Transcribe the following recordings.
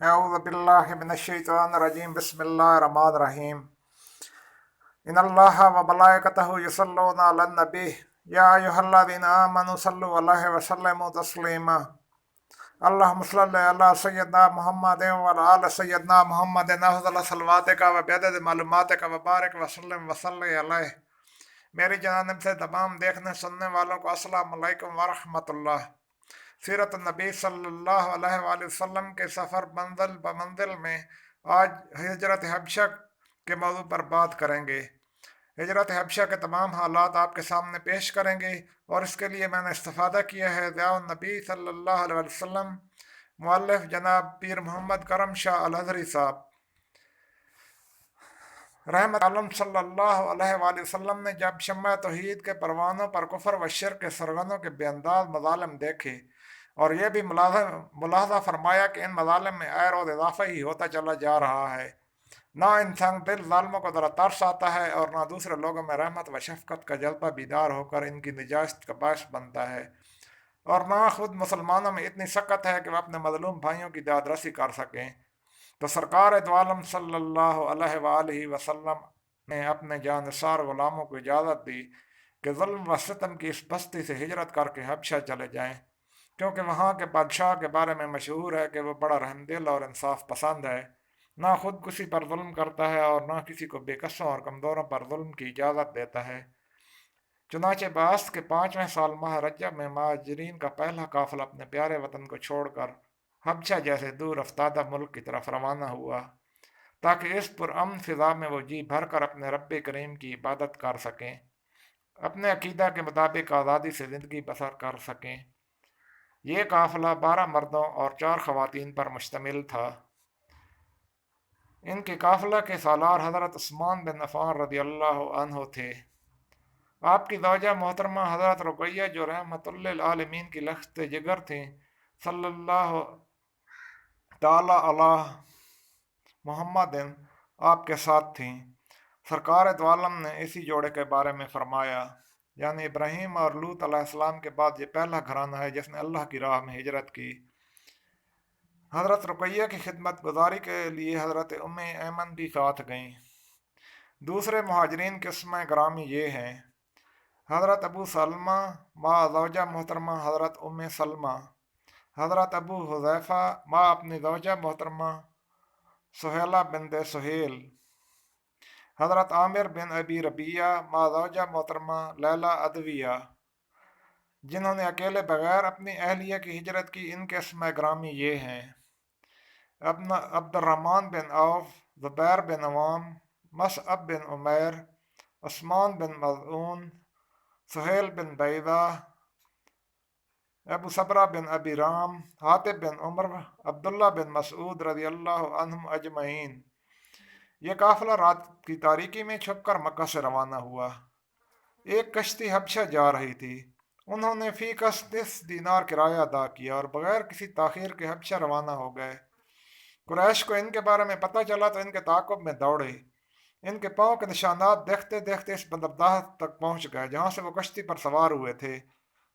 أعوذ بالله من الشيطان الرجيم بسم الله الرحمن الرحيم إن الله وملائكته يصلون على النبي يا أيها الذين آمنوا صلوا عليه وسلموا تسليما اللهم صل على سيدنا محمد وعلى آل سيدنا محمد أفضل صلواتك وبعدد معلوماتك وبارك وسلم وصل علیہ۔ میری جانب سے تمام دیکھنے سننے والوں کو السلام علیکم ورحمۃ اللہ۔ سیرت النبی صلی اللہ علیہ وآلہ وسلم کے سفر منزل بمنزل میں آج ہجرت حبشہ کے موضوع پر بات کریں گے۔ ہجرت حبشہ کے تمام حالات آپ کے سامنے پیش کریں گے اور اس کے لیے میں نے استفادہ کیا ہے ضیاء النبی صلی اللہ علیہ وسلم مؤلف جناب پیر محمد کرم شاہ الازہری صاحب رحمت عالم صلی اللہ علیہ وآلہ وسلم نے جب شمع توحید کے پروانوں پر کفر و شرک کے سرغنوں کے بے انداز مظالم دیکھے اور یہ بھی ملاحظہ فرمایا کہ ان مظالم میں اے روز اضافہ ہی ہوتا چلا جا رہا ہے، نہ انسان دل ظالموں کو ذرا ترس آتا ہے اور نہ دوسرے لوگوں میں رحمت و شفقت کا جذبہ بیدار ہو کر ان کی نجات کا باعث بنتا ہے، اور نہ خود مسلمانوں میں اتنی سخت ہے کہ وہ اپنے مظلوم بھائیوں کی داد رسی کر سکیں۔ تو سرکار دو عالم صلی اللہ علیہ وآلہ وسلم نے اپنے جانثار غلاموں کو اجازت دی کہ ظلم و ستم کی اس بستی سے ہجرت کر کے حبشہ چلے جائیں، کیونکہ وہاں کے بادشاہ کے بارے میں مشہور ہے کہ وہ بڑا رحم دل اور انصاف پسند ہے، نہ خود کسی پر ظلم کرتا ہے اور نہ کسی کو بے کسوں اور کمزوروں پر ظلم کی اجازت دیتا ہے۔ چنانچہ بعث کے 5ویں سال ماہ رجب میں مہاجرین کا پہلا قافلہ اپنے پیارے وطن کو چھوڑ کر حبشہ جیسے دور افتادہ ملک کی طرف روانہ ہوا، تاکہ اس پرامن فضا میں وہ جی بھر کر اپنے رب کریم کی عبادت کر سکیں، اپنے عقیدہ کے مطابق آزادی سے زندگی بسر کر سکیں۔ یہ قافلہ 12 مردوں اور 4 خواتین پر مشتمل تھا۔ ان کے قافلہ کے سالار حضرت عثمان بن عفان رضی اللہ عنہ تھے۔ آپ کی زوجہ محترمہ حضرت رقیہ جو رحمت للعالمین کی لخت جگر تھیں، صلی اللہ تعالی علی محمد آپ کے ساتھ تھیں۔ سرکار دو عالم نے اسی جوڑے کے بارے میں فرمایا، یعنی ابراہیم اور لوط علیہ السلام کے بعد یہ پہلا گھرانہ ہے جس نے اللہ کی راہ میں ہجرت کی۔ حضرت رقیہ کی خدمت گزاری کے لیے حضرت ام ایمن بھی ساتھ گئیں۔ دوسرے مہاجرین کے اسماء گرامی یہ ہیں: حضرت ابو سلمہ ماں زوجہ محترمہ حضرت ام سلمہ، حضرت ابو حذیفہ ماں اپنی زوجہ محترمہ سہیلہ بنت سہیل، حضرت عامر بن ابی ربیعہ ماں زوجہ محترمہ لیلہ عدویہ، جنہوں نے اکیلے بغیر اپنی اہلیہ کی ہجرت کی۔ ان کے اسماء گرامی یہ ہیں: عبد الرحمن بن عوف، زبیر بن عوام، مصعب بن عمیر، عثمان بن مظعون، سہیل بن بیضہ، ابو صبرہ بن ابی رام، حاطب بن عمر، عبداللہ بن مسعود رضی اللہ عنہم اجمعین۔ یہ قافلہ رات کی تاریکی میں چھپ کر مکہ سے روانہ ہوا۔ ایک کشتی حبشہ جا رہی تھی۔ انہوں نے فی کس 10 دینار کرایہ ادا کیا اور بغیر کسی تاخیر کے حبشہ روانہ ہو گئے۔ قریش کو ان کے بارے میں پتہ چلا تو ان کے تعاقب میں دوڑے۔ ان کے پاؤں کے نشانات دیکھتے دیکھتے اس بندرگاہ تک پہنچ گئے جہاں سے وہ کشتی پر سوار ہوئے تھے،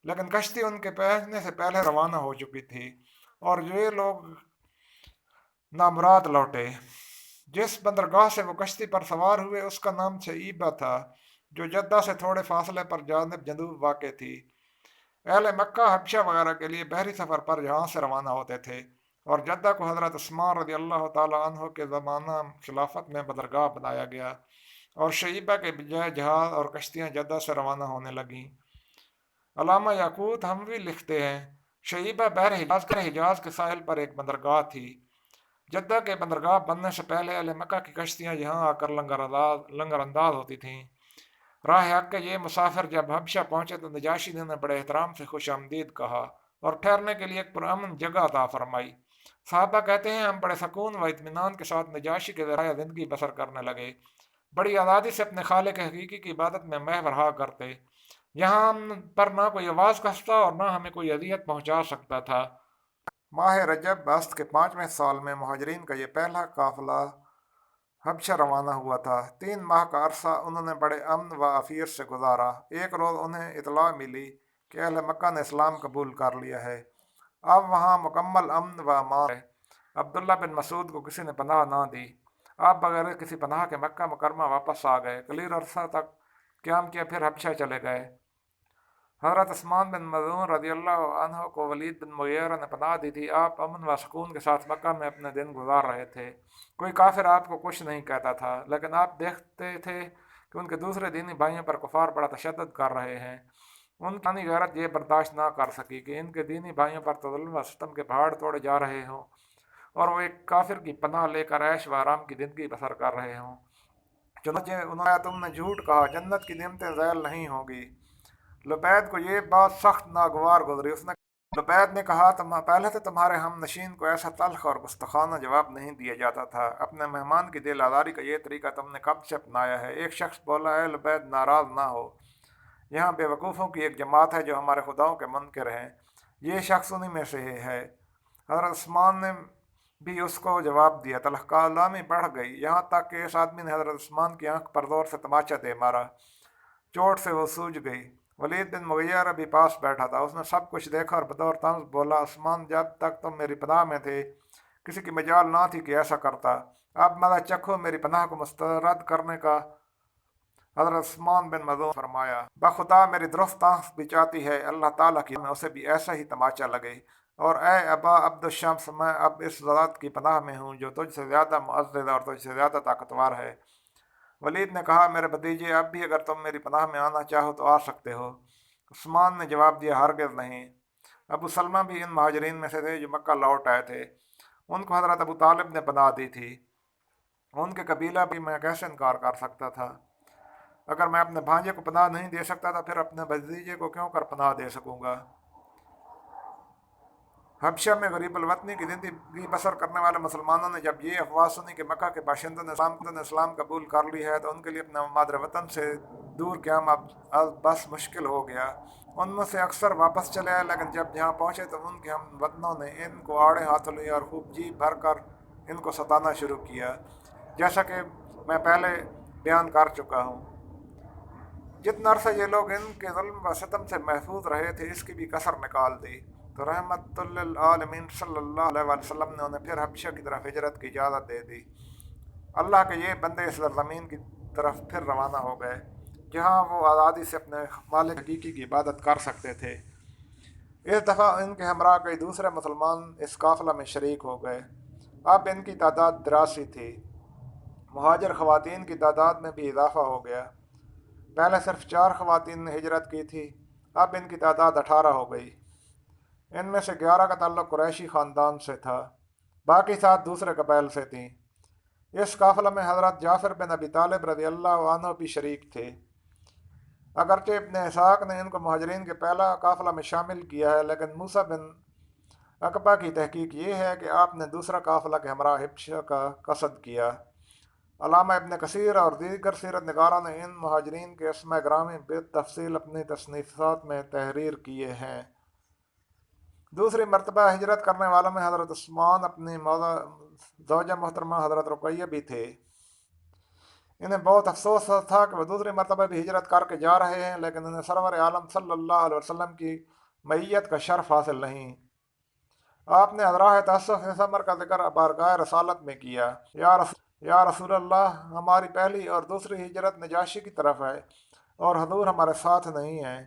لیکن کشتی ان کے پہنچنے سے پہلے روانہ ہو چکی تھی اور یہ لوگ نامراد لوٹے۔ جس بندرگاہ سے وہ کشتی پر سوار ہوئے اس کا نام شعیبہ تھا، جو جدہ سے تھوڑے فاصلے پر جانب جنوب واقع تھی۔ اہل مکہ حبشہ وغیرہ کے لیے بحری سفر پر یہاں سے روانہ ہوتے تھے اور جدہ کو حضرت عثمان رضی اللہ تعالی عنہ کے زمانہ خلافت میں بندرگاہ بنایا گیا اور شعیبہ کے بجائے جہاز اور کشتیاں جدہ سے روانہ ہونے لگیں۔ علامہ یاقوت حموی لکھتے ہیں، شعیبہ بحر حجاز کے ساحل پر ایک بندرگاہ تھی۔ جدہ کے بندرگاہ بننے سے پہلے اہل مکہ کی کشتیاں یہاں آ کر لنگر انداز ہوتی تھیں۔ راہ حق کے یہ مسافر جب حبشہ پہنچے تو نجاشی نے انہیں بڑے احترام سے خوش آمدید کہا اور ٹھہرنے کے لیے ایک پرامن جگہ عطا فرمائی۔ صحابہ کہتے ہیں ہم بڑے سکون و اطمینان کے ساتھ نجاشی کے ذریعہ زندگی بسر کرنے لگے، بڑی آزادی سے اپنے خالق حقیقی کی عبادت میں محو رہا کرتے۔ یہاں ہم پر نہ کوئی آواز کستا اور نہ ہمیں کوئی اذیت پہنچا سکتا تھا۔ ماہ رجب بعثت کے 5ویں سال میں مہاجرین کا یہ پہلا قافلہ حبشہ روانہ ہوا تھا۔ 3 ماہ کا عرصہ انہوں نے بڑے امن و عافیت سے گزارا۔ ایک روز انہیں اطلاع ملی کہ اہل مکہ نے اسلام قبول کر لیا ہے، اب وہاں مکمل امن و امان ہے۔ عبداللہ بن مسعود کو کسی نے پناہ نہ دی، آپ بغیر کسی پناہ کے مکہ مکرمہ واپس آ گئے، کثیر عرصہ تک قیام کیا، پھر حبشہ چلے گئے۔ حضرت عثمان بن مظعون رضی اللہ عنہ کو ولید بن مغیرہ نے پناہ دی تھی، آپ امن و سکون کے ساتھ مکہ میں اپنے دن گزار رہے تھے، کوئی کافر آپ کو کچھ نہیں کہتا تھا، لیکن آپ دیکھتے تھے کہ ان کے دوسرے دینی بھائیوں پر کفار بڑا تشدد کر رہے ہیں۔ ان کی انسانی غیرت یہ برداشت نہ کر سکی کہ ان کے دینی بھائیوں پر تو ظلم و ستم کے پہاڑ توڑے جا رہے ہوں اور وہ ایک کافر کی پناہ لے کر عیش و آرام کی زندگی بسر کر رہے ہوں۔ چنانچہ انہوں نے، تم نے جھوٹ کہا، جنت کی نعمتیں ذیل نہیں ہوں گی۔ لبید کو یہ بات سخت ناگوار گزری، اس نے لبید نے کہا، پہلے تو تمہارے ہم نشین کو ایسا تلخ اور گستاخانہ جواب نہیں دیا جاتا تھا، اپنے مہمان کی دل آزاری کا یہ طریقہ تم نے کب سے اپنایا ہے؟ ایک شخص بولا، اے لبید ناراض نہ ہو، یہاں بے وقوفوں کی ایک جماعت ہے جو ہمارے خداؤں کے منکر ہیں، یہ شخص انہی میں سے ہے۔ حضرت عثمان نے بھی اس کو جواب دیا، تلخ کلامی بڑھ گئی، یہاں تک کہ اس آدمی نے حضرت عثمان کی آنکھ پر زور سے تماچا دے مارا، چوٹ سے وہ سوج گئی۔ ولید بن مغیرہ بھی پاس بیٹھا تھا، اس نے سب کچھ دیکھا اور بطور طنز بولا، عثمان، جب تک تم میری پناہ میں تھے کسی کی مجال نہ تھی کہ ایسا کرتا، اب مزہ چکھو میری پناہ کو مسترد کرنے کا۔ حضرت عثمان بن مظعون فرمایا، بخدا میری درست آنکھ بھی چاہتی ہے اللہ تعالیٰ کی میں اسے بھی ایسا ہی تماچا لگے، اور اے ابا عبد الشمس، میں اب اس ذات کی پناہ میں ہوں جو تجھ سے زیادہ معزز اور تجھ سے زیادہ طاقتور ہے۔ ولید نے کہا، میرے بھتیجے، اب بھی اگر تم میری پناہ میں آنا چاہو تو آ سکتے ہو۔ عثمان نے جواب دیا، ہرگز نہیں۔ ابو سلمہ بھی ان مہاجرین میں سے تھے جو مکہ لوٹ آئے تھے، ان کو حضرت ابو طالب نے پناہ دی تھی، ان کے قبیلہ بھی میں کیسے انکار کر سکتا تھا؟ اگر میں اپنے بھانجے کو پناہ نہیں دے سکتا تھا پھر اپنے بھتیجے کو کیوں کر پناہ دے سکوں گا؟ حبشہ میں غریب الوطنی کی زندگی بسر کرنے والے مسلمانوں نے جب یہ افواہ سنی کہ مکہ کے باشندوں نے اسلام قبول کر لی ہے تو ان کے لیے اپنے مادر وطن سے دور قیام اب بس مشکل ہو گیا۔ ان میں سے اکثر واپس چلے آئے، لیکن جب جہاں پہنچے تو ان کے ہم وطنوں نے ان کو آڑے ہاتھوں لیا اور خوب جی بھر کر ان کو ستانا شروع کیا، جیسا کہ میں پہلے بیان کر چکا ہوں۔ جتنا عرصہ یہ لوگ ان کے ظلم و ستم سے محفوظ رہے تھے اس کی بھی کسر نکال دی تو رحمت للعالمین صلی اللہ علیہ وسلم نے انہیں پھر حبشہ کی طرف ہجرت کی اجازت دے دی۔ اللہ کے یہ بندے اس سرزمین کی طرف پھر روانہ ہو گئے جہاں وہ آزادی سے اپنے مالک حقیقی کی عبادت کر سکتے تھے۔ اس دفعہ ان کے ہمراہ کئی دوسرے مسلمان اس قافلہ میں شریک ہو گئے، اب ان کی تعداد 83 تھی۔ مہاجر خواتین کی تعداد میں بھی اضافہ ہو گیا، پہلے صرف 4 خواتین نے ہجرت کی تھی، اب ان کی تعداد 18 ہو گئی۔ ان میں سے 11 کا تعلق قریشی خاندان سے تھا، باقی 7 دوسرے قبائل سے تھیں۔ اس قافلہ میں حضرت جعفر بن ابی طالب رضی اللہ عنہ بھی شریک تھے۔ اگرچہ ابن اسحاق نے ان کو مہاجرین کے پہلا قافلہ میں شامل کیا ہے، لیکن موسیٰ بن عقبہ کی تحقیق یہ ہے کہ آپ نے دوسرا قافلہ کے ہمراہ حبشہ کا قصد کیا۔ علامہ ابن کثیر اور دیگر سیرت نگاروں نے ان مہاجرین کے اسماء گرامی بالتفصیل اپنی تصنیفات میں تحریر کیے ہیں۔ دوسری مرتبہ ہجرت کرنے والوں میں حضرت عثمان اپنی زوجہ محترمہ حضرت رقیہ بھی تھے۔ انہیں بہت افسوس تھا کہ وہ دوسری مرتبہ بھی ہجرت کر کے جا رہے ہیں، لیکن انہیں سرور عالم صلی اللہ علیہ وسلم کی معیت کا شرف حاصل نہیں۔ آپ نے ادراہ تاسف ثمر کا ذکر بارگاہ رسالت میں کیا، یا رسول اللہ، ہماری پہلی اور دوسری ہجرت نجاشی کی طرف ہے اور حضور ہمارے ساتھ نہیں ہیں۔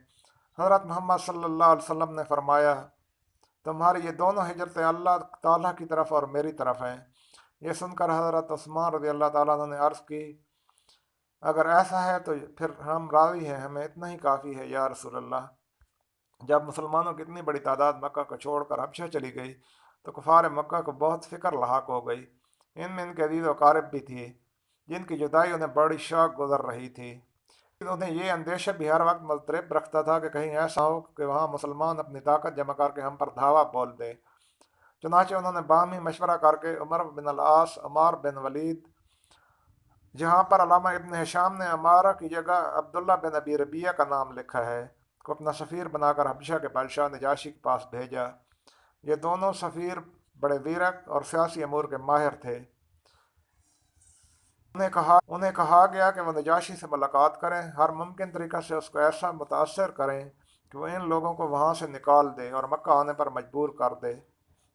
حضرت محمد صلی اللہ علیہ وسلم نے فرمایا، تمہاری یہ دونوں ہجرتیں اللہ تعالیٰ کی طرف اور میری طرف ہیں۔ یہ سن کر حضرت عثمان رضی اللہ تعالیٰ عنہ نے عرض کی، اگر ایسا ہے تو پھر ہم راضی ہیں، ہمیں اتنا ہی کافی ہے یا رسول اللہ۔ جب مسلمانوں کی اتنی بڑی تعداد مکہ کو چھوڑ کر حبشہ چلی گئی تو کفار مکہ کو بہت فکر لاحق ہو گئی، ان میں ان کے عزیز و اقارب بھی تھی جن کی جدائی انہیں بڑی شوق گزر رہی تھی۔ انہیں یہ اندیشہ بھی ہر وقت مضطرب رکھتا تھا کہ کہیں ایسا ہو کہ وہاں مسلمان اپنی طاقت جمع کر کے ہم پر دھاوا بول دے۔ چنانچہ انہوں نے باہمی مشورہ کر کے عمر بن العاص، عمار بن ولید، جہاں پر علامہ ابن ہشام نے عمارہ کی جگہ عبداللہ بن ابی ربیعہ کا نام لکھا ہے، کو اپنا سفیر بنا کر حبشہ کے بادشاہ نجاشی کے پاس بھیجا۔ یہ دونوں سفیر بڑے زیرک اور سیاسی امور کے ماہر تھے۔ انہیں کہا گیا کہ وہ نجاشی سے ملاقات کریں، ہر ممکن طریقہ سے اس کو ایسا متاثر کریں کہ وہ ان لوگوں کو وہاں سے نکال دے اور مکہ آنے پر مجبور کر دے۔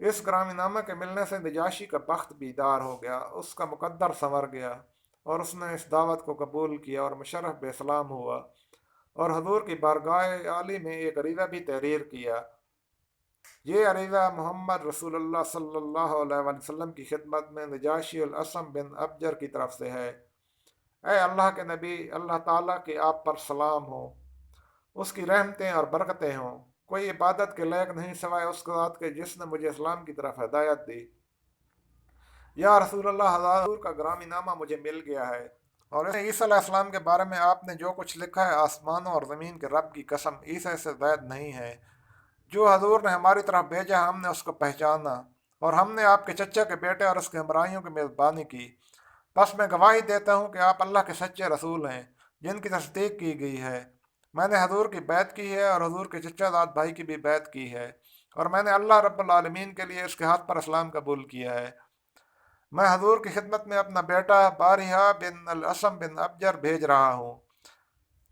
اس گرامی نامہ کے ملنے سے نجاشی کا بخت بیدار ہو گیا، اس کا مقدر سنور گیا، اور اس نے اس دعوت کو قبول کیا اور مشرف بے سلام ہوا، اور حضور کی بارگاہ عالی میں ایک عریضہ بھی تحریر کیا۔ یہ عریضہ محمد رسول اللہ صلی اللہ علیہ وسلم کی خدمت میں نجاشی الاسم بن ابجر کی طرف سے ہے۔ اے اللہ کے نبی، اللہ تعالیٰ کی آپ پر سلام ہو، اس کی رحمتیں اور برکتیں ہوں۔ کوئی عبادت کے لائق نہیں سوائے اس ذات کے جس نے مجھے اسلام کی طرف ہدایت دی۔ یا رسول اللہ، حضور کا گرامی نامہ مجھے مل گیا ہے، اور عیسیٰ علیہ السلام کے بارے میں آپ نے جو کچھ لکھا ہے، آسمانوں اور زمین کے رب کی قسم عیسیٰ سے زائد نہیں ہے۔ جو حضور نے ہماری طرف بھیجا ہم نے اس کو پہچانا، اور ہم نے آپ کے چچا کے بیٹے اور اس کے ہمراہیوں کی میزبانی کی۔ بس میں گواہی دیتا ہوں کہ آپ اللہ کے سچے رسول ہیں جن کی تصدیق کی گئی ہے۔ میں نے حضور کی بیعت کی ہے اور حضور کے چچا داد بھائی کی بھی بیعت کی ہے، اور میں نے اللہ رب العالمین کے لیے اس کے ہاتھ پر اسلام قبول کیا ہے۔ میں حضور کی خدمت میں اپنا بیٹا بارحہ بن الاسم بن ابجر بھیج رہا ہوں۔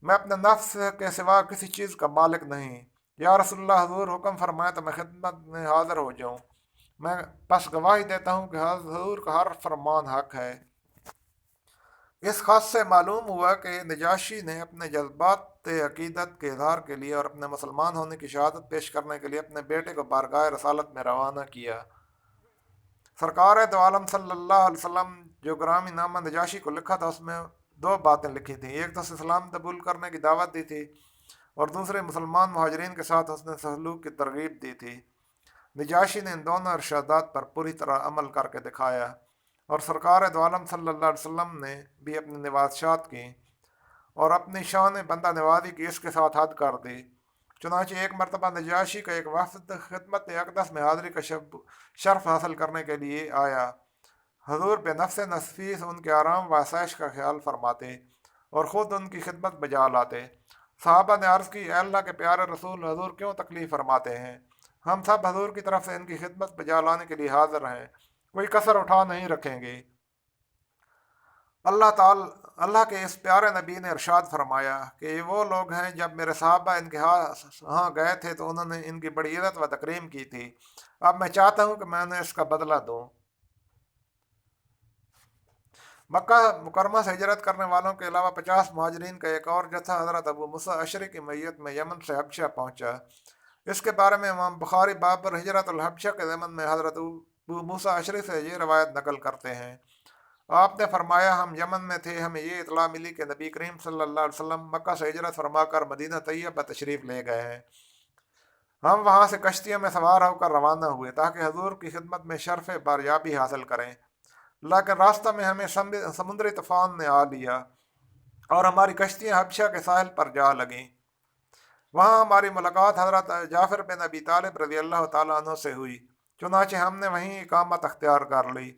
میں اپنے نفس کے سوا کسی چیز کا مالک نہیں۔ یا رسول اللہ، حضور حکم فرمائے تو میں خدمت میں حاضر ہو جاؤں۔ میں بس گواہی دیتا ہوں کہ حضور کا ہر فرمان حق ہے۔ اس خط سے معلوم ہوا کہ نجاشی نے اپنے جذبات عقیدت کے اظہار کے لیے اور اپنے مسلمان ہونے کی شہادت پیش کرنے کے لیے اپنے بیٹے کو بارگاہ رسالت میں روانہ کیا۔ سرکار دو عالم صلی اللہ علیہ وسلم جو گرامی نامہ نجاشی کو لکھا تھا، اس میں دو باتیں لکھی تھیں۔ ایک تو اسلام قبول کرنے کی دعوت دی تھی، اور دوسرے مسلمان مہاجرین کے ساتھ حسن سلوک کی ترغیب دی تھی۔ نجاشی نے ان دونوں ارشادات پر پوری طرح عمل کر کے دکھایا، اور سرکار دو عالم صلی اللہ علیہ وسلم نے بھی اپنی نوازشات کی اور اپنی شان بندہ نوازی کی اس کے ساتھ حد کر دی۔ چنانچہ ایک مرتبہ نجاشی کا ایک وفد خدمت اقدس میں حاضری کا شرف حاصل کرنے کے لیے آیا۔ حضور بے نفس نفیس ان کے آرام و آسائش کا خیال فرماتے اور خود ان کی خدمت بجا لاتے۔ صحابہ نے عرض کی، اے اللہ کے پیارے رسول، حضور کیوں تکلیف فرماتے ہیں؟ ہم سب حضور کی طرف سے ان کی خدمت بجا لانے کے لیے حاضر ہیں، کوئی کسر اٹھا نہیں رکھیں گے۔ اللہ کے اس پیارے نبی نے ارشاد فرمایا کہ یہ وہ لوگ ہیں جب میرے صحابہ ان کے ہاں گئے تھے تو انہوں نے ان کی بڑی عزت و تکریم کی تھی۔ اب میں چاہتا ہوں کہ میں انہیں اس کا بدلہ دوں۔ مکہ مکرمہ سے ہجرت کرنے والوں کے علاوہ 50 مہاجرین کا ایک اور جتھا حضرت ابو موسیٰ اشعری کی میت میں یمن سے حبشہ پہنچا۔ اس کے بارے میں امام بخاری باب پر ہجرت الحبشہ کے ضمن میں حضرت ابو موسیٰ اشعری سے یہ روایت نقل کرتے ہیں۔ آپ نے فرمایا، ہم یمن میں تھے، ہمیں یہ اطلاع ملی کہ نبی کریم صلی اللہ علیہ وسلم مکہ سے ہجرت فرما کر مدینہ طیبہ تشریف لے گئے ہیں۔ ہم وہاں سے کشتیوں میں سوار ہو کر روانہ ہوئے تاکہ حضور کی خدمت میں شرف باریابی حاصل کریں، لیکن راستہ میں ہمیں سمندری طوفان نے آ لیا اور ہماری کشتیاں حبشہ کے ساحل پر جا لگیں۔ وہاں ہماری ملاقات حضرت جعفر بن ابی طالب رضی اللہ تعالیٰ عنہ سے ہوئی، چنانچہ ہم نے وہیں اقامت اختیار کر لی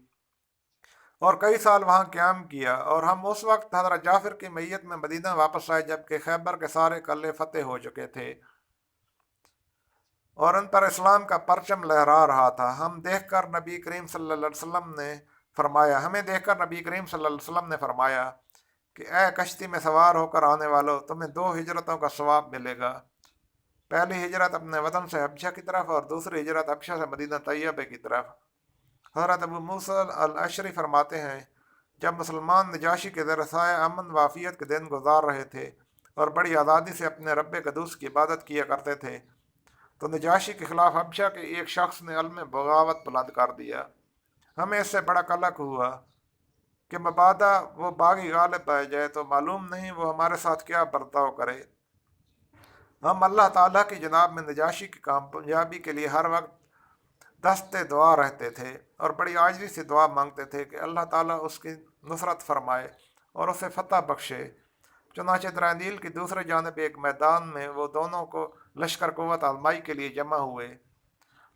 اور کئی سال وہاں قیام کیا، اور ہم اس وقت حضرت جعفر کی میت میں مدینہ واپس آئے جبکہ خیبر کے سارے قلعے فتح ہو چکے تھے اور ان پر اسلام کا پرچم لہرا رہا تھا۔ ہمیں دیکھ کر نبی کریم صلی اللہ علیہ وسلم نے فرمایا کہ اے کشتی میں سوار ہو کر آنے والوں، تمہیں 2 ہجرتوں کا ثواب ملے گا۔ پہلی ہجرت اپنے وطن سے حبشہ کی طرف، اور دوسری ہجرت حبشہ سے مدینہ طیبہ کی طرف۔ حضرت ابو موسیٰ الاشعری فرماتے ہیں، جب مسلمان نجاشی کے زیر سایہ امن و عافیت کے دن گزار رہے تھے اور بڑی آزادی سے اپنے رب قدوس کی عبادت کیا کرتے تھے، تو نجاشی کے خلاف حبشہ کے ایک شخص نے علم بغاوت بلند کر دیا۔ ہمیں اس سے بڑا قلق ہوا کہ مبادا وہ باغی غالب آ جائے تو معلوم نہیں وہ ہمارے ساتھ کیا برتاؤ کرے۔ ہم اللہ تعالیٰ کی جناب میں نجاشی کی کامیابی کے لیے ہر وقت دستے دعا رہتے تھے اور بڑی عاجزی سے دعا مانگتے تھے کہ اللہ تعالیٰ اس کی نصرت فرمائے اور اسے فتح بخشے۔ چنانچہ دریا نیل کی دوسری جانب ایک میدان میں وہ دونوں کو لشکر قوت آزمائی کے لیے جمع ہوئے۔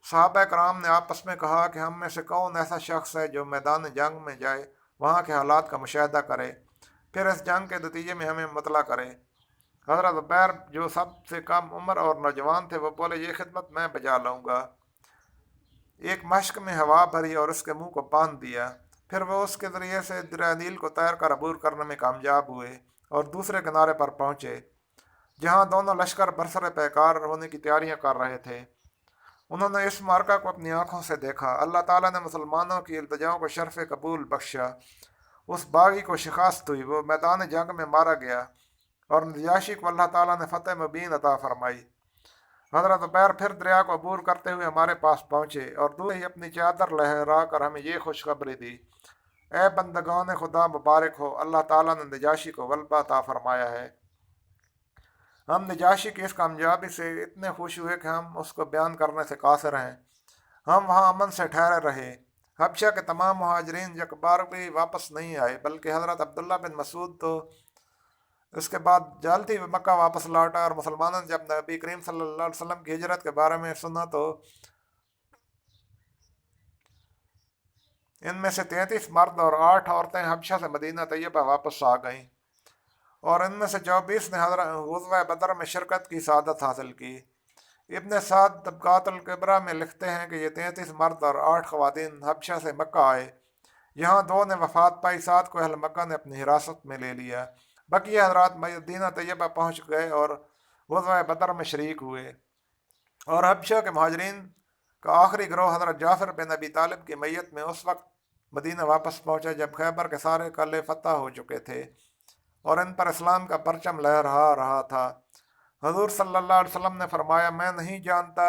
صحابہ کرام نے آپس میں کہا کہ ہم میں سے کون ایسا شخص ہے جو میدان جنگ میں جائے، وہاں کے حالات کا مشاہدہ کرے، پھر اس جنگ کے نتیجے میں ہمیں مطلع کرے۔ حضرت عبیر جو سب سے کم عمر اور نوجوان تھے، وہ بولے، یہ خدمت میں بجا لاؤں گا۔ ایک مشک میں ہوا بھری اور اس کے منہ کو باندھ دیا، پھر وہ اس کے ذریعے سے دریا نیل کو تیر کر عبور کرنے میں کامیاب ہوئے اور دوسرے کنارے پر پہنچے جہاں دونوں لشکر برسر پیکار ہونے کی تیاریاں کر رہے تھے۔ انہوں نے اس معرکہ کو اپنی آنکھوں سے دیکھا۔ اللہ تعالیٰ نے مسلمانوں کی التجاؤں کو شرف قبول بخشا۔ اس باغی کو شکست ہوئی، وہ میدان جنگ میں مارا گیا، اور نجاشی کو اللہ تعالیٰ نے فتح مبین عطا فرمائی۔ حضرت عبیر پھر دریا کو عبور کرتے ہوئے ہمارے پاس پہنچے اور دور ہی اپنی چادر لہرا کر ہمیں یہ خوشخبری دی: اے بندگان خدا، مبارک ہو، اللہ تعالیٰ نے نجاشی کو غلبہ عطا فرمایا ہے۔ ہم نجاشی کی اس کامیابی سے اتنے خوش ہوئے کہ ہم اس کو بیان کرنے سے قاصر ہیں۔ ہم وہاں امن سے ٹھہرے رہے۔ حبشہ کے تمام مہاجرین یک بار بھی واپس نہیں آئے، بلکہ حضرت عبداللہ بن مسعود تو اس کے بعد جلدی مکہ واپس لوٹا، اور مسلمانوں نے جب نبی کریم صلی اللہ علیہ وسلم کی ہجرت کے بارے میں سنا تو ان میں سے 33 مرد اور 8 عورتیں حبشہ سے مدینہ طیبہ واپس آ گئیں، اور ان میں سے 24 نے حضرت غزوہ بدر میں شرکت کی سعادت حاصل کی۔ ابن سعد طبقات الکبریٰ میں لکھتے ہیں کہ یہ 33 مرد اور 8 خواتین حبشہ سے مکہ آئے۔ یہاں 2 نے وفات پائی، 7 کو اہل مکہ نے اپنی حراست میں لے لیا۔ بقیہ حضرات مدینہ طیبہ پہنچ گئے اور غزوہ بدر میں شریک ہوئے۔ اور حبشہ کے مہاجرین کا آخری گروہ حضرت جعفر بن ابی طالب کی میت میں اس وقت مدینہ واپس پہنچا جب خیبر کے سارے قلعے فتح ہو چکے تھے اور ان پر اسلام کا پرچم لہرا رہا تھا۔ حضور صلی اللہ علیہ وسلم نے فرمایا: میں نہیں جانتا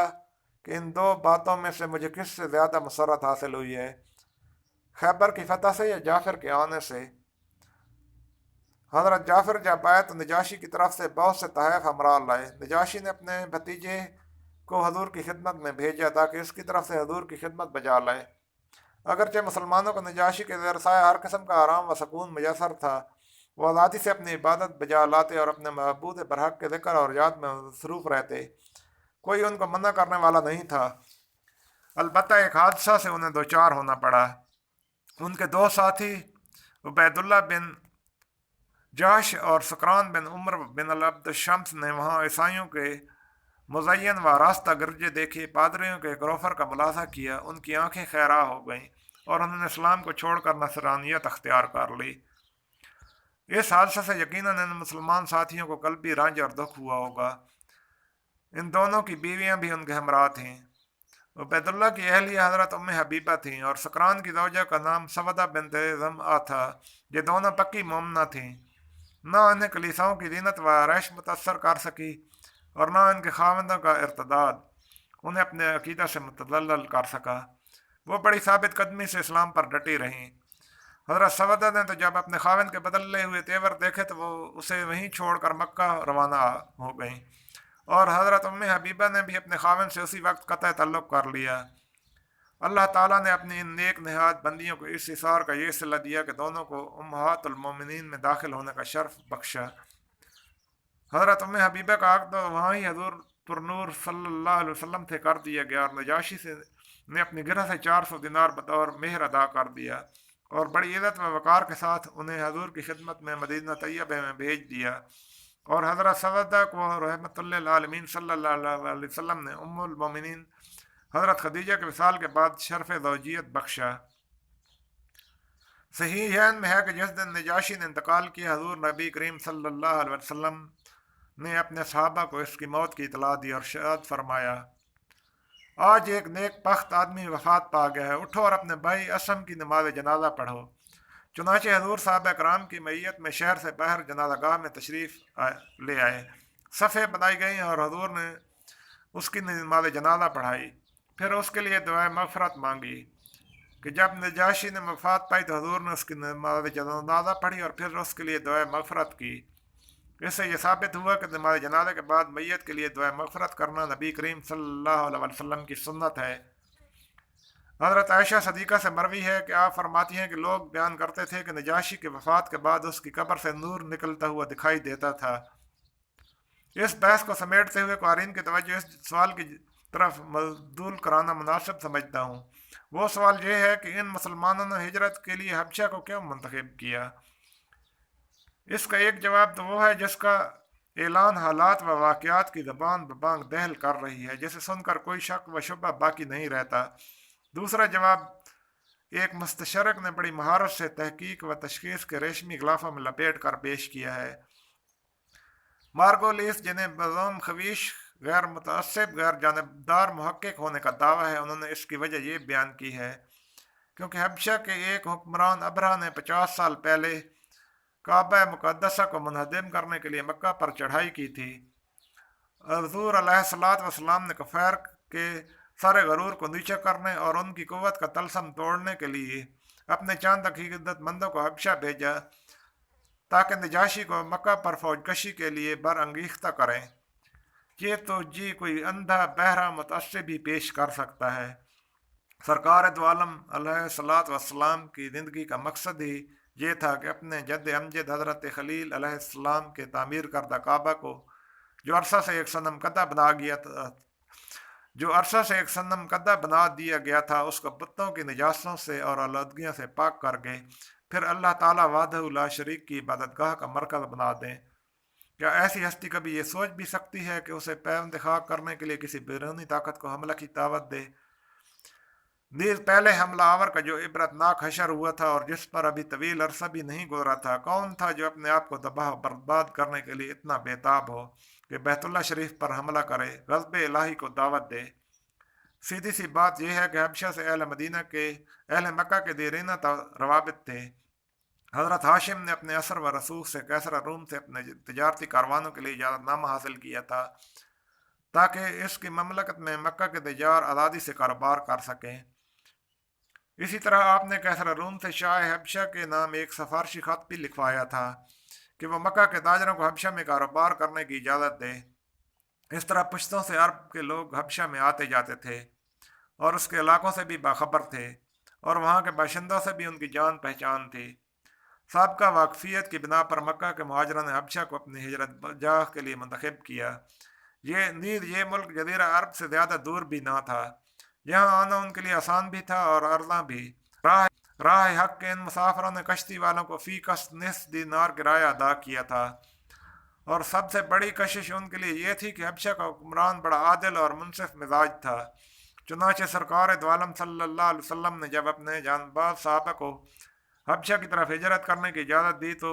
کہ ان 2 باتوں میں سے مجھے کس سے زیادہ مسرت حاصل ہوئی ہے، خیبر کی فتح سے یا جعفر کے آنے سے۔ حضرت جعفر جب آئے تو نجاشی کی طرف سے بہت سے تحائف ہمراہ لائے۔ نجاشی نے اپنے بھتیجے کو حضور کی خدمت میں بھیجا تاکہ اس کی طرف سے حضور کی خدمت بجا لائے۔ اگرچہ مسلمانوں کو نجاشی کے زیر سایہ ہر قسم کا آرام و سکون میسر تھا، وہ آزادی سے اپنی عبادت بجا لاتے اور اپنے معبود برحق کے ذکر اور یاد میں مصروف رہتے۔ کوئی ان کو منع کرنے والا نہیں تھا۔ البتہ ایک حادثہ سے انہیں دوچار ہونا پڑا۔ ان کے 2 ساتھی عبید اللہ بن جاش اور سکران بن عمر بن العبد الشمس نے وہاں عیسائیوں کے مزین و راستہ گرجے دیکھے، پادریوں کے گروفر کا ملاحظہ کیا، ان کی آنکھیں خیرہ ہو گئیں اور انہوں نے اسلام کو چھوڑ کر نصرانیت اختیار کر لی۔ اس حادثے سے یقیناً ان مسلمان ساتھیوں کو قلبی رنج اور دکھ ہوا ہوگا۔ ان دونوں کی بیویاں بھی ان کے ہمراہ تھیں۔ عبید اللہ کی اہلیہ حضرت ام حبیبہ تھیں اور سکران کی زوجہ کا نام سودہ بنت زمعہ تھا۔ یہ دونوں پکی مومنہ تھیں۔ نہ انہیں کلیساؤں کی زینت و آرائش متاثر کر سکی اور نہ ان کے خاوندوں کا ارتداد انہیں اپنے عقیدہ سے متدلل کر سکا۔ وہ بڑی ثابت قدمی سے اسلام پر ڈٹی رہیں۔ حضرت سودہ نے تو جب اپنے خاوند کے بدلے ہوئے تیور دیکھے تو وہ اسے وہیں چھوڑ کر مکہ روانہ ہو گئیں، اور حضرت ام حبیبہ نے بھی اپنے خاوند سے اسی وقت قطع تعلق کر لیا۔ اللہ تعالیٰ نے اپنی ان نیک نہاد بندیوں کو اس اثار کا یہ صلہ دیا کہ دونوں کو امہات المومنین میں داخل ہونے کا شرف بخشا۔ حضرت ام حبیبہ کا عقد وہاں ہی حضور پر نور صلی اللہ علیہ وسلم سے کر دیا گیا، اور نجاشی نے اپنی گرہ سے 400 دینار بطور مہر ادا کر دیا اور بڑی عزت و وقار کے ساتھ انہیں حضور کی خدمت میں مدینہ طیبہ میں بھیج دیا۔ اور حضرت سودہ کو رحمت اللہ للعالمین صلی اللہ علیہ وسلم نے ام المومنین حضرت خدیجہ کے وصال کے بعد شرف زوجیت بخشا۔ صحیحین میں ہے کہ جس دن نجاشی نے انتقال کیا، حضور نبی کریم صلی اللہ علیہ وسلم نے اپنے صحابہ کو اس کی موت کی اطلاع دی اور ارشاد فرمایا: آج ایک نیک بخت آدمی وفات پا گیا ہے، اٹھو اور اپنے بھائی اسم کی نماز جنازہ پڑھو۔ چنانچہ حضور صحابہ کرام کی معیت میں شہر سے باہر جنازہ گاہ میں تشریف لے آئے۔ صفیں بنائی گئیں اور حضور نے اس کی نماز جنازہ پڑھائی، پھر اس کے لیے دعائے مغفرت مانگی کہ جب نجاشی نے وفات پائی تو حضور نے اس کی نماز جنازہ پڑھی اور پھر اس کے لیے دعائے مغفرت کی۔ اس سے یہ ثابت ہوا کہ نماز جنازہ کے بعد میت کے لیے دعائے مغفرت کرنا نبی کریم صلی اللہ علیہ وسلم کی سنت ہے۔ حضرت عائشہ صدیقہ سے مروی ہے کہ آپ فرماتی ہیں کہ لوگ بیان کرتے تھے کہ نجاشی کے وفات کے بعد اس کی قبر سے نور نکلتا ہوا دکھائی دیتا تھا۔ اس بحث کو سمیٹتے ہوئے قارئین کی توجہ اس سوال کی طرف مبذول کرانا مناسب سمجھتا ہوں۔ وہ سوال یہ ہے کہ ان مسلمانوں نے ہجرت کے لیے حبشہ کو کیوں منتخب کیا؟ اس کا ایک جواب تو وہ ہے جس کا اعلان حالات و واقعات کی زبان ببانگ دہل کر رہی ہے، جسے سن کر کوئی شک و شبہ باقی نہیں رہتا۔ دوسرا جواب ایک مستشرق نے بڑی مہارت سے تحقیق و تشخیص کے ریشمی غلافوں میں لپیٹ کر پیش کیا ہے۔ مارگولیس جنہیں بزوم خویش غیر متعصب غیر جانبدار محقق ہونے کا دعویٰ ہے۔ انہوں نے اس کی وجہ یہ بیان کی ہے کیونکہ حبشہ کے ایک حکمران ابرہ نے 50 سال پہلے کعبہ مقدسہ کو منہدم کرنے کے لیے مکہ پر چڑھائی کی تھی۔ حضور علیہ الصلوۃ والسلام نے کفار کے سارے غرور کو نیچے کرنے اور ان کی قوت کا طلسم توڑنے کے لیے اپنے چند عقیدت مندوں کو حبشہ بھیجا تاکہ نجاشی کو مکہ پر فوج کشی کے لیے برانگیختہ کریں۔ یہ تو جی کوئی اندھا بہرا متعصب ہی پیش کر سکتا ہے۔ سرکار دو عالم علیہ الصلوۃ والسلام کی زندگی کا مقصد ہی یہ تھا کہ اپنے جد امجد حضرت خلیل علیہ السلام کے تعمیر کردہ کعبہ کو جو عرصہ سے ایک صنم قدہ بنا دیا گیا تھا اس کو بتوں کی نجاستوں سے اور آلودگیوں سے پاک کر گئے، پھر اللہ تعالیٰ وحدہ لا شریک کی عبادت گاہ کا مرکز بنا دیں۔ کیا ایسی ہستی کبھی یہ سوچ بھی سکتی ہے کہ اسے پیوند خاک کرنے کے لیے کسی بیرونی طاقت کو حملہ کی دعوت دے؟ نیز پہلے حملہ آور کا جو عبرتناک حشر ہوا تھا اور جس پر ابھی طویل عرصہ بھی نہیں گزرا تھا، کون تھا جو اپنے آپ کو تباہ و برباد کرنے کے لیے اتنا بےتاب ہو کہ بیت اللہ شریف پر حملہ کرے، غضب الہی کو دعوت دے؟ سیدھی سی بات یہ ہے کہ حبشہ سے اہل مکہ کے دیرینہ روابط تھے۔ حضرت ہاشم نے اپنے اثر و رسوخ سے کیسرا روم سے اپنے تجارتی کاروانوں کے لیے اجازت نامہ حاصل کیا تھا تاکہ اس کی مملکت میں مکہ کے تجار آزادی سے کاروبار کر سکیں۔ اسی طرح آپ نے کیسرا روم سے شاہ حبشہ کے نام ایک سفارشی خط بھی لکھوایا تھا کہ وہ مکہ کے تاجروں کو حبشہ میں کاروبار کرنے کی اجازت دے۔ اس طرح پشتوں سے عرب کے لوگ حبشہ میں آتے جاتے تھے اور اس کے علاقوں سے بھی باخبر تھے اور وہاں کے باشندوں سے بھی ان کی جان پہچان تھی۔ سابقہ واقفیت کی بنا پر مکہ کے مہاجروں نے حبشہ کو اپنی ہجرت جاہ کے لیے منتخب کیا۔ یہ ملک جزیرہ عرب سے زیادہ دور بھی نہ تھا، یہاں آنا ان کے لیے آسان بھی تھا اور ارزاں بھی۔ راہ حق کے ان مسافروں نے کشتی والوں کو فی کس نصف دینار کرایہ ادا کیا تھا، اور سب سے بڑی کشش ان کے لیے یہ تھی کہ حبشہ کا حکمران بڑا عادل اور منصف مزاج تھا۔ چنانچہ سرکار دو عالم صلی اللہ علیہ وسلم نے جب اپنے جانباز صحابہ کو حبشہ کی طرف ہجرت کرنے کی اجازت دی تو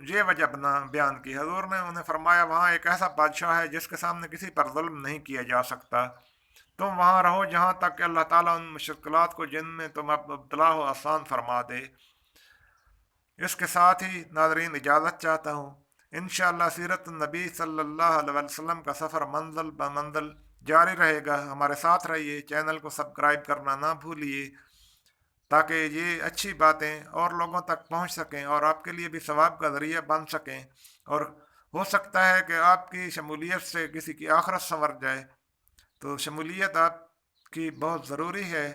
یہ وجہ بیان کی۔ حضور نے انہیں فرمایا، وہاں ایک ایسا بادشاہ ہے جس کے سامنے کسی پر ظلم نہیں کیا جا سکتا۔ تم وہاں رہو جہاں تک کہ اللہ تعالیٰ ان مشکلات کو جن میں تم اب مبتلا ہو آسان فرما دے۔ اس کے ساتھ ہی ناظرین اجازت چاہتا ہوں۔ انشاءاللہ سیرت النبی صلی اللہ علیہ وسلم کا سفر منزل بمنزل جاری رہے گا۔ ہمارے ساتھ رہیے، چینل کو سبسکرائب کرنا نہ بھولیے تاکہ یہ اچھی باتیں اور لوگوں تک پہنچ سکیں اور آپ کے لیے بھی ثواب کا ذریعہ بن سکیں، اور ہو سکتا ہے کہ آپ کی شمولیت سے کسی کی آخرت سنور جائے، تو شمولیت آپ کی بہت ضروری ہے۔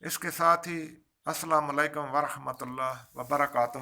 اس کے ساتھ ہی السلام علیکم ورحمۃ اللہ وبرکاتہ۔